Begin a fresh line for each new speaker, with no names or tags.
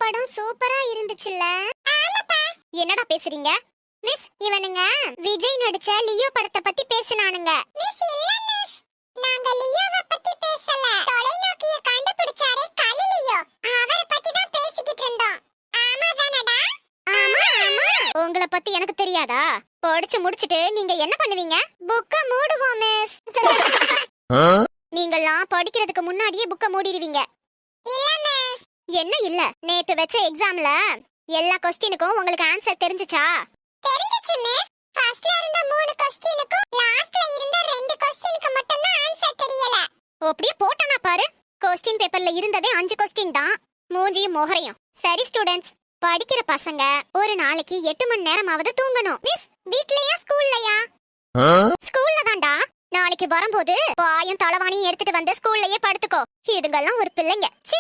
படம் சூப்பரா இருந்துச்சுல்ல? என்னடா பேசுறீங்க மிஸ்? இவனுங்க விஜய் நடிச்ச லியோ படத்தை பத்தி பேசினானுங்க. மிஸ் இல்ல மிஸ், நாங்க லியோவை பத்தி பேசல. தொலைநோக்கிய கண்டுபிடிச்சாரே கலிலியோ, அவரை பத்தி தான் பேசிக்கிட்டு இருந்தோம். ஆமா தானடா? ஆமா ஆமா. உங்களை பத்தி எனக்கு தெரியாதா? படிச்சு முடிச்சிட்டு நீங்க என்ன பண்ணுவீங்க? புக்க மூடுவோம் மிஸ். நீங்கலாம் படிக்கிறதுக்கு முன்னாடியே புக்க மூடிடுவீங்க. இல்ல மிஸ். என்ன இல்ல? நேத்து வெச்ச எக்ஸாம்ல எல்லா क्वेश्चनக்கும் உங்களுக்கு ஆன்சர் தெரிஞ்சுச்சா? தெரிஞ்சுச்சு மிஸ். ஃபர்ஸ்ட்ல இருந்த 3 क्वेश्चनக்கும் லாஸ்ட்ல இருந்த 2 क्वेश्चनக்கு மட்டும் தான் ஆன்சர் தெரியல. அப்படியே போட்டானா பாரு. क्वेश्चन பேப்பர்ல இருந்ததே 5 क्वेश्चन தான். மூஞ்சியும் மொகரையும். சரி ஸ்டூடண்ட்ஸ், படிக்கிற பசங்க ஒரு நாளைக்கு 8 மணி நேரமாவது தூங்கணும். மிஸ், வீட்லயா ஸ்கூல்லயா? ஸ்கூல்ல தான்டா. நாளைக்கு வரும்போது பாயும் தலவாணியும் எடுத்துட்டு வந்து ஸ்கூல்லயே படுத்துக்கோ. இதுங்கெல்லாம் ஒரு பிள்ளைங்க. சீ.